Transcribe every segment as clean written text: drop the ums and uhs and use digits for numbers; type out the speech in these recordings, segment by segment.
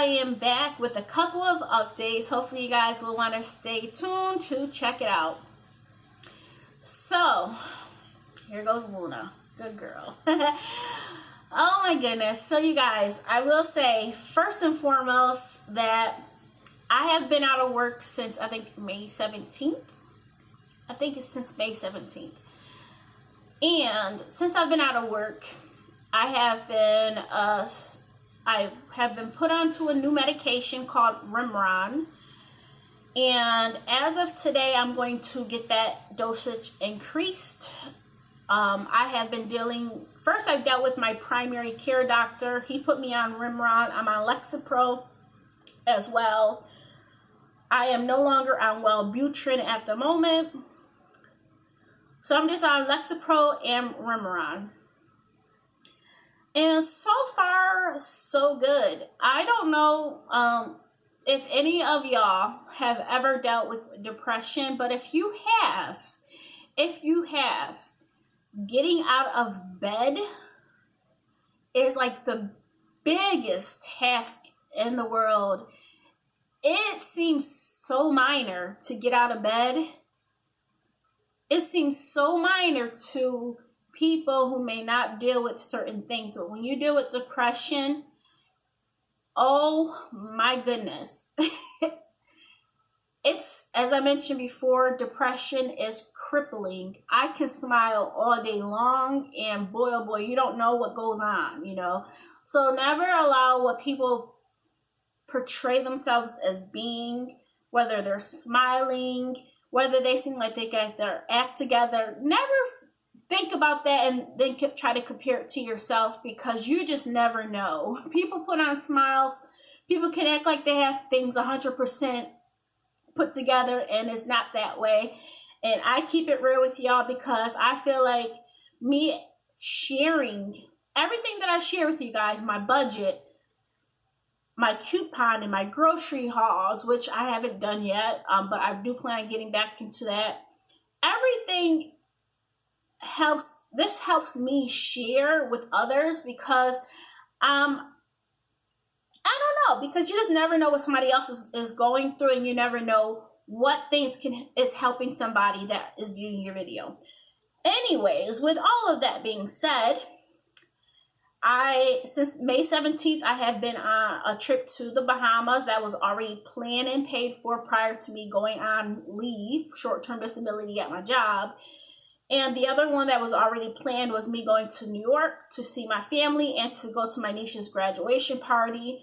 am back with a couple of updates. Hopefully you guys will want to stay tuned to check it out. So, here goes Luna. Good girl. Oh my goodness. So you guys, I will say first and foremost that I have been out of work since I think May 17th. I think it's since May 17th. And since I've been out of work, I have been put onto a new medication called Referral. And as of today, I'm going to get that dosage increased. I've dealt with my primary care doctor. He put me on Referral. I'm on Lexapro as well. I am no longer on Wellbutrin at the moment. So I'm just on Lexapro and Referral. And so far, so good. I don't know if any of y'all have ever dealt with depression, but if you have, getting out of bed is like the biggest task in the world. It seems so minor to get out of bed. It seems so minor to people who may not deal with certain things. But when you deal with depression, oh my goodness. It's, as I mentioned before, depression is crippling. I can smile all day long, and boy, oh boy, you don't know what goes on, you know. So never allow what people portray themselves as being, whether they're smiling, whether they seem like they got their act together. Never think about that and then try to compare it to yourself, because you just never know. People put on smiles. People can act like they have things 100% put together, and it's not that way. And I keep it real with y'all because I feel like me sharing everything that I share with you guys, my budget, my coupon, and my grocery hauls, which I haven't done yet, but I do plan on getting back into that. Everything helps. This helps me share with others because I don't know, because you just never know what somebody else is going through, and you never know what things is helping somebody that is viewing your video. Anyways, with all of that being said, since May 17th, I have been on a trip to the Bahamas that was already planned and paid for prior to me going on leave, short-term disability at my job. And the other one that was already planned was me going to New York to see my family and to go to my niece's graduation party.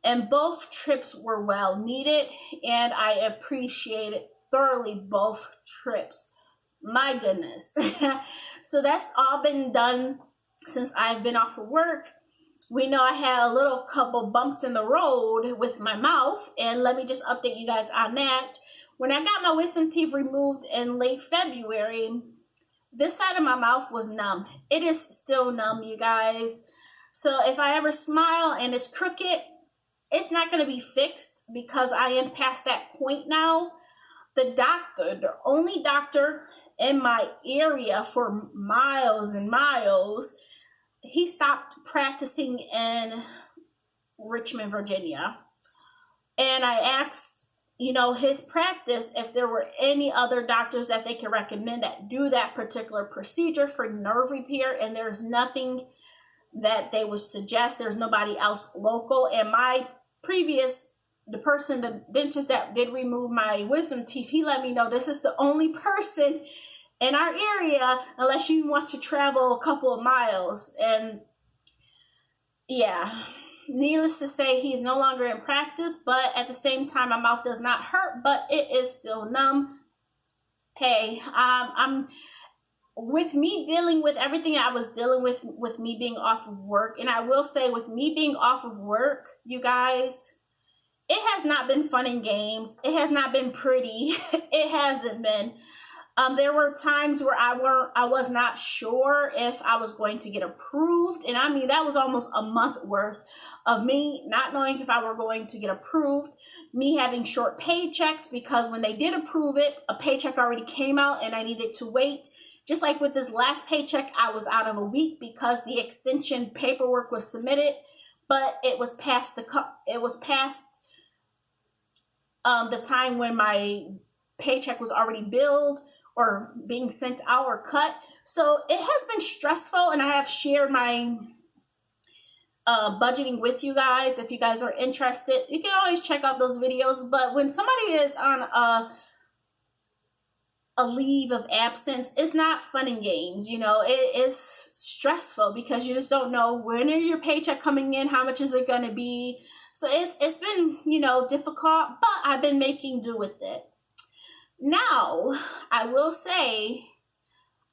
And both trips were well needed, and I appreciated thoroughly both trips. My goodness. So that's all been done since I've been off of work. We know I had a couple bumps in the road with my mouth, and let me just update you guys on that. When I got my wisdom teeth removed in late February, this side of my mouth was numb. It is still numb, you guys. So if I ever smile and it's crooked, it's not going to be fixed because I am past that point now. The only doctor in my area for miles and miles, he stopped practicing in Richmond, Virginia. And I asked, his practice if there were any other doctors that they could recommend that do that particular procedure for nerve repair, and there's nothing that they would suggest. There's nobody else local. And the dentist that did remove my wisdom teeth, he let me know this is the only person in our area unless you want to travel a couple of miles. And yeah, needless to say, he's no longer in practice, but at the same time, my mouth does not hurt, but it is still numb. Okay, with me dealing with everything I was dealing with me being off of work, and I will say with me being off of work, you guys, it has not been fun and games. It has not been pretty. It hasn't been. There were times where I was not sure if I was going to get approved, and I mean that was almost a month worth of me not knowing if I were going to get approved, me having short paychecks because when they did approve it, a paycheck already came out and I needed to wait. Just like with this last paycheck, I was out of a week because the extension paperwork was submitted, but it was past the time when my paycheck was already billed or being sent out or cut. So it has been stressful, and I have shared my budgeting with you guys. If you guys are interested, you can always check out those videos. But when somebody is on a leave of absence, it's not fun and games. You know, it is stressful because you just don't know when are your paycheck coming in, how much is it going to be. So it's been, you know, difficult, but I've been making do with it. Now, I will say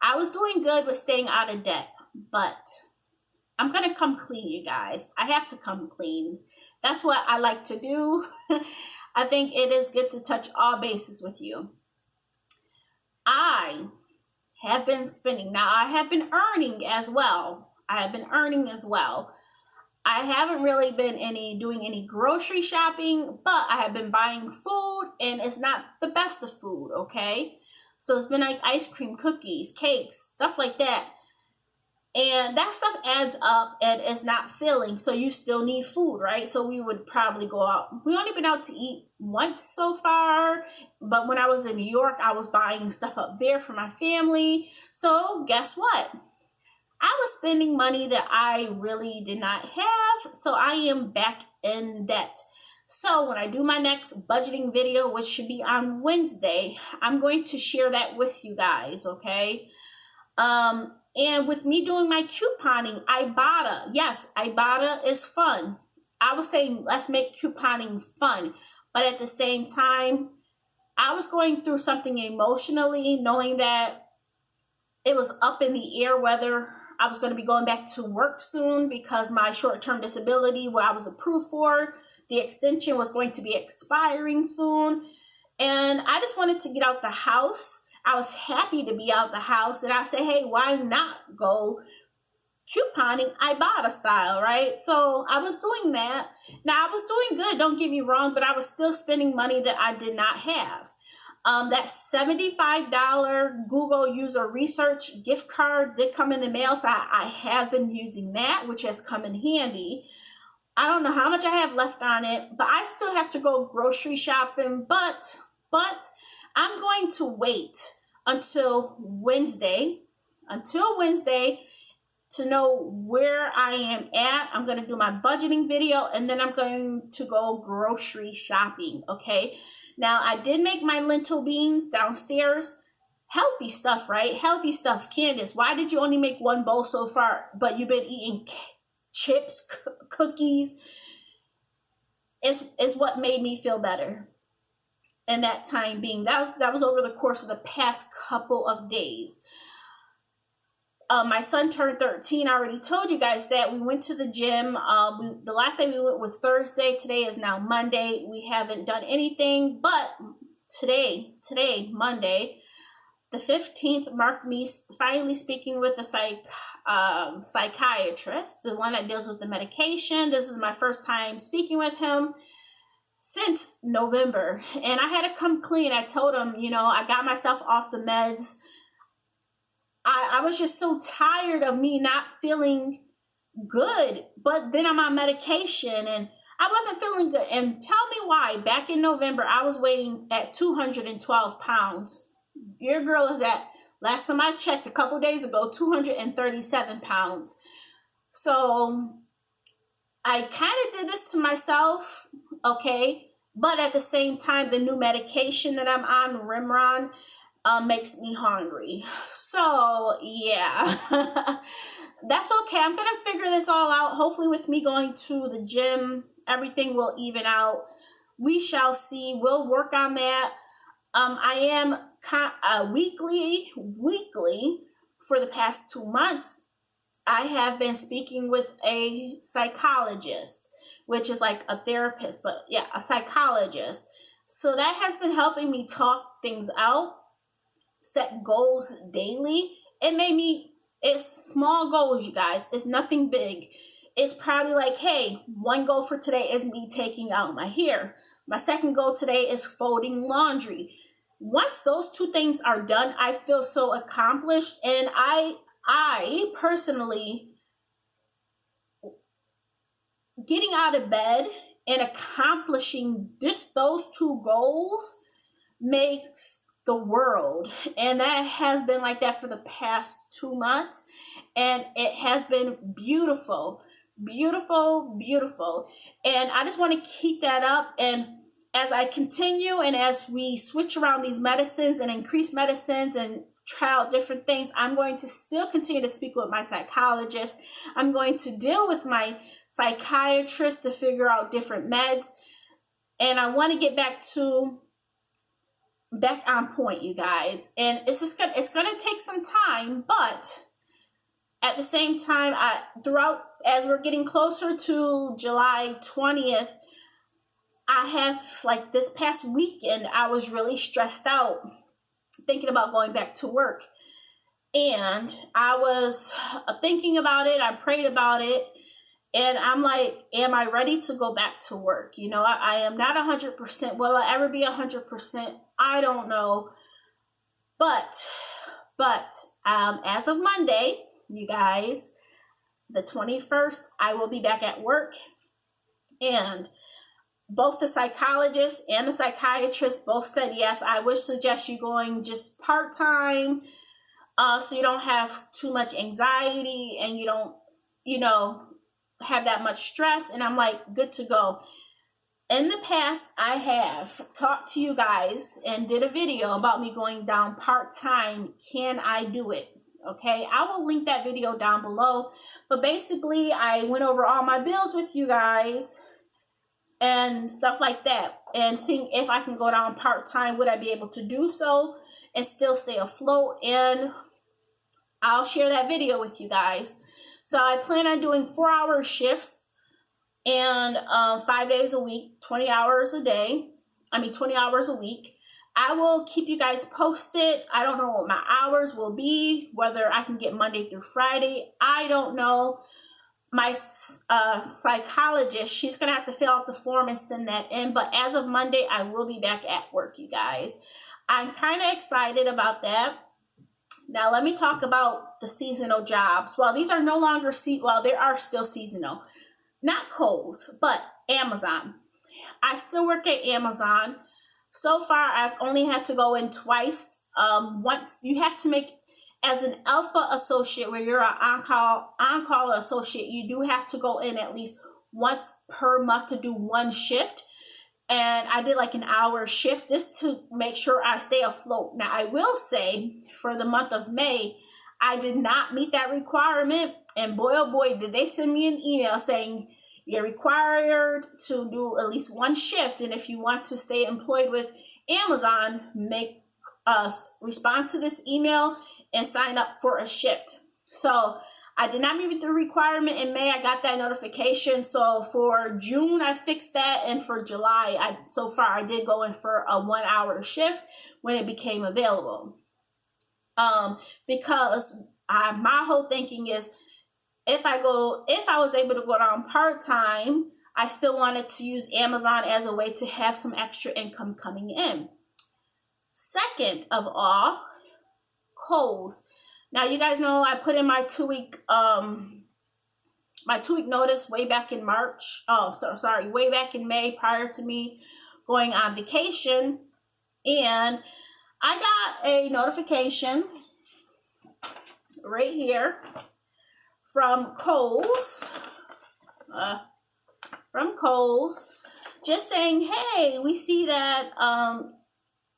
I was doing good with staying out of debt, but I'm going to come clean, you guys. I have to come clean. That's what I like to do. I think it is good to touch all bases with you. I have been spending. Now, I have been earning as well. I haven't really been doing any grocery shopping, but I have been buying food, and it's not the best of food, okay? So it's been like ice cream, cookies, cakes, stuff like that. And that stuff adds up and it's not filling, so you still need food, right? So we would probably go out. We only been out to eat once so far, but when I was in New York, I was buying stuff up there for my family. So guess what? I was spending money that I really did not have, so I am back in debt. So when I do my next budgeting video, which should be on Wednesday, I'm going to share that with you guys, okay? And with me doing my couponing, Ibotta. Yes, Ibotta is fun. I was saying, let's make couponing fun. But at the same time, I was going through something emotionally, knowing that it was up in the air whether I was going to be going back to work soon because my short-term disability, what I was approved for, the extension was going to be expiring soon. And I just wanted to get out the house. I was happy to be out the house, and I said, hey, why not go couponing Ibotta style, right? So I was doing that. Now, I was doing good, don't get me wrong, but I was still spending money that I did not have. That $75 Google user research gift card did come in the mail, so I have been using that, which has come in handy. I don't know how much I have left on it, but I still have to go grocery shopping, but I'm going to wait until Wednesday to know where I am at. I'm going to do my budgeting video, and then I'm going to go grocery shopping, okay? Now, I did make my lentil beans downstairs. Healthy stuff, right? Healthy stuff. Candace, why did you only make one bowl so far, but you've been eating chips, cookies? It's what made me feel better. And that time being, that was over the course of the past couple of days. My son turned 13. I already told you guys that. We went to the gym. The last day we went was Thursday. Today is now Monday. We haven't done anything, but today, Monday, the 15th, marked me finally speaking with a psychiatrist, the one that deals with the medication. This is my first time speaking with him since November, and I had to come clean. I told him, you know, I got myself off the meds. I was just so tired of me not feeling good, but then I'm on medication and I wasn't feeling good. And tell me why. Back in November, I was weighing at 212 pounds. Your girl is at, last time I checked a couple days ago, 237 pounds. So I kind of did this to myself, okay? But at the same time, the new medication that I'm on, Referral, makes me hungry. So, yeah. That's okay. I'm going to figure this all out. Hopefully with me going to the gym, everything will even out. We shall see. We'll work on that. I am weekly for the past 2 months. I have been speaking with a psychologist, which is like a therapist, but yeah, a psychologist. So that has been helping me talk things out, set goals daily. It's small goals, you guys. It's nothing big. It's probably like, hey, one goal for today is me taking out my hair. My second goal today is folding laundry. Once those two things are done, I feel so accomplished, and I personally getting out of bed and accomplishing those two goals makes the world. And that has been like that for the past 2 months. And it has been beautiful, beautiful, beautiful. And I just want to keep that up. And as I continue and as we switch around these medicines and increase medicines and try out different things, I'm going to still continue to speak with my psychologist. I'm going to deal with my psychiatrist to figure out different meds. And I want to get back on point, you guys. And it's gonna take some time, but at the same time, as we're getting closer to July 20th, I have, like this past weekend, I was really stressed out thinking about going back to work. And I was thinking about it, I prayed about it, and I'm like, am I ready to go back to work? You know, I am not 100%. Will I ever be 100%? I don't know. But as of Monday, you guys, the 21st, I will be back at work. And both the psychologist and the psychiatrist both said, yes, I would suggest you going just part-time, so you don't have too much anxiety and you don't, have that much stress. And I'm like, good to go. In the past, I have talked to you guys and did a video about me going down part-time. Can I do it? Okay, I will link that video down below. But basically, I went over all my bills with you guys and stuff like that, and seeing if I can go down part-time, would I be able to do so and still stay afloat? And I'll share that video with you guys. So I plan on doing 4-hour shifts and 5 days a week, 20 hours a day. 20 hours a week. I will keep you guys posted. I don't know what my hours will be, whether I can get Monday through Friday. I don't know. My psychologist, she's going to have to fill out the form and send that in. But as of Monday, I will be back at work, you guys. I'm kind of excited about that. Now, let me talk about the seasonal jobs. Well, these are no longer, they are still seasonal. Not Kohl's, but Amazon. I still work at Amazon. So far, I've only had to go in twice. Once you have to make, as an alpha associate, where you're an on-call associate, you do have to go in at least once per month to do one shift. And I did like an hour shift just to make sure I stay afloat. Now, I will say for the month of May, I did not meet that requirement. And boy, oh boy, did they send me an email saying you're required to do at least one shift. And if you want to stay employed with Amazon, respond to this email and sign up for a shift. So I did not meet the requirement in May. I got that notification. So for June, I fixed that. And for July, so far I did go in for a 1-hour shift when it became available. Because my whole thinking is, if I was able to go down part-time, I still wanted to use Amazon as a way to have some extra income coming in. Second of all, Kohl's. Now, you guys know I put in my 2-week notice way back in March. Way back in May, prior to me going on vacation. And I got a notification right here from Kohl's. Just saying, hey, we see that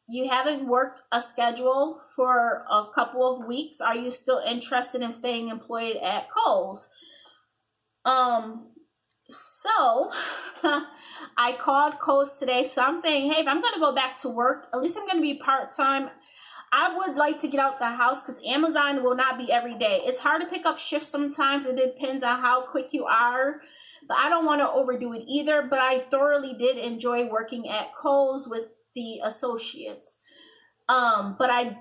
you haven't worked a schedule for a couple of weeks. Are you still interested in staying employed at Kohl's? So I called Kohl's today. So I'm saying, hey, if I'm going to go back to work, at least I'm going to be part-time. I would like to get out the house because Amazon will not be every day. It's hard to pick up shifts sometimes. It depends on how quick you are. But I don't want to overdo it either. But I thoroughly did enjoy working at Kohl's with the associates. But I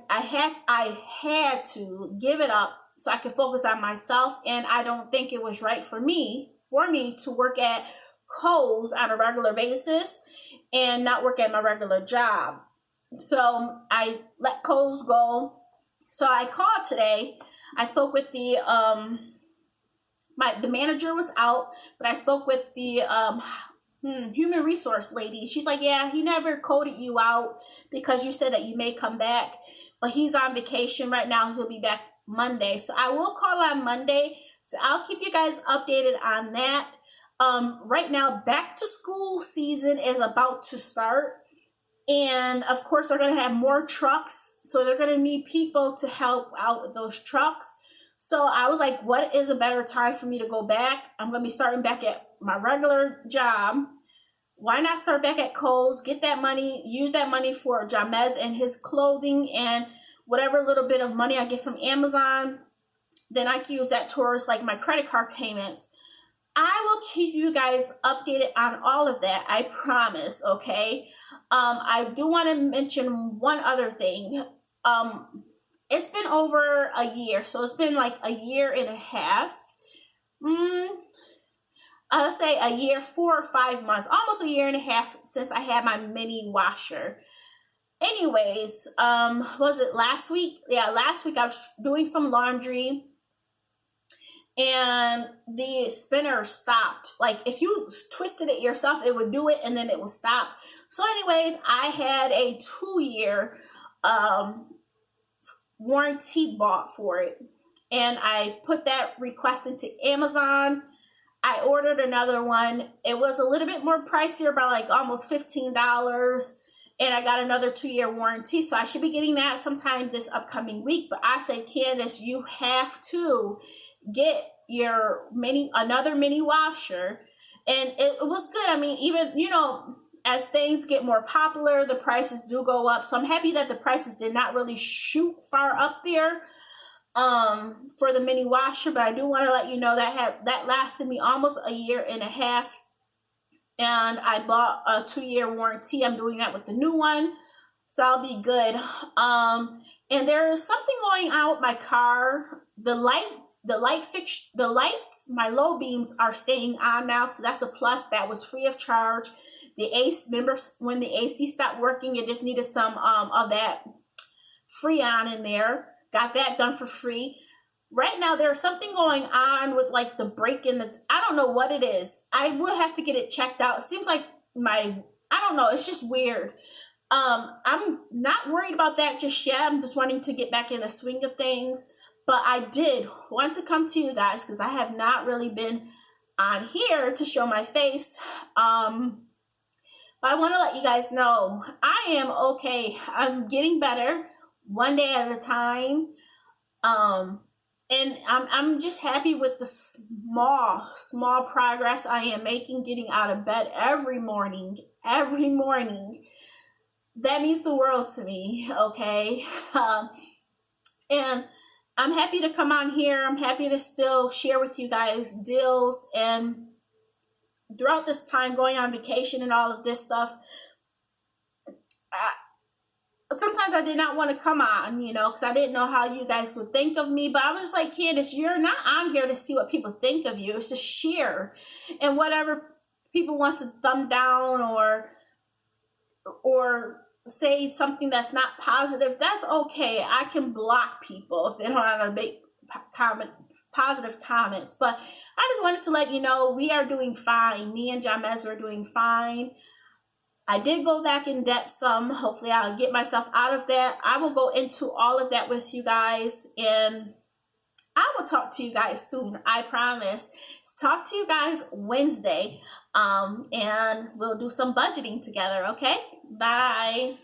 had to give it up so I could focus on myself. And I don't think it was right for me to work at Kohl's on a regular basis and not work at my regular job. So I let Kohl's go. So I called today. I spoke with the the manager was out, but I spoke with the human resource lady. She's like, yeah, he never coded you out because you said that you may come back, but he's on vacation right now. He'll be back Monday. So I will call on Monday. So I'll keep you guys updated on that. Right now, back to school season is about to start. And of course, they're going to have more trucks. So they're going to need people to help out with those trucks. So I was like, what is a better time for me to go back? I'm going to be starting back at my regular job. Why not start back at Kohl's, get that money, use that money for Jamez and his clothing and whatever little bit of money I get from Amazon. Then I can use that towards like my credit card payments. I will keep you guys updated on all of that. I promise, okay? I do want to mention one other thing. It's been over a year, so it's been like a year and a half. I'll say a year, 4 or 5 months, almost a year and a half since I had my mini washer. Anyways, was it last week? Yeah, last week I was doing some laundry and the spinner stopped. Like if you twisted it yourself, it would do it and then it would stop. So anyways, I had a 2-year warranty bought for it. And I put that request into Amazon. I ordered another one. It was a little bit more pricier by like almost $15. And I got another 2-year warranty. So I should be getting that sometime this upcoming week. But I said, Candace, you have to get your another mini washer. And it was good. I mean, even, you know, as things get more popular, the prices do go up. So I'm happy that the prices did not really shoot far up there for the mini washer. But I do want to let you know that lasted me almost a year and a half. And I bought a 2-year warranty. I'm doing that with the new one. So I'll be good. And there's something going on with my car. The lights, my low beams are staying on now. So that's a plus. That was free of charge. The AC, remember when the AC stopped working, it just needed some of that Freon in there. Got that done for free. Right now, there's something going on with like the brake in the, I don't know what it is. I will have to get it checked out. It seems like I don't know, it's just weird. I'm not worried about that just yet. I'm just wanting to get back in the swing of things. But I did want to come to you guys because I have not really been on here to show my face. But I want to let you guys know I am okay. I'm getting better one day at a time. And I'm just happy with the small progress I am making getting out of bed every morning. That means the world to me, okay? And I'm happy to come on here. I'm happy to still share with you guys deals. And throughout this time going on vacation and all of this stuff, sometimes I did not want to come on, you know, because I didn't know how you guys would think of me. But I was just like, Candace, you're not on here to see what people think of you. It's to share. And whatever people wants to thumb down or say something that's not positive, that's okay. I can block people if they don't want to make positive comments. But I just wanted to let you know we are doing fine. Me and Jamez, we're doing fine. I did go back in debt some. Hopefully I'll get myself out of that. I will go into all of that with you guys. And I will talk to you guys soon. I promise. Talk to you guys Wednesday. And we'll do some budgeting together. Okay? Bye.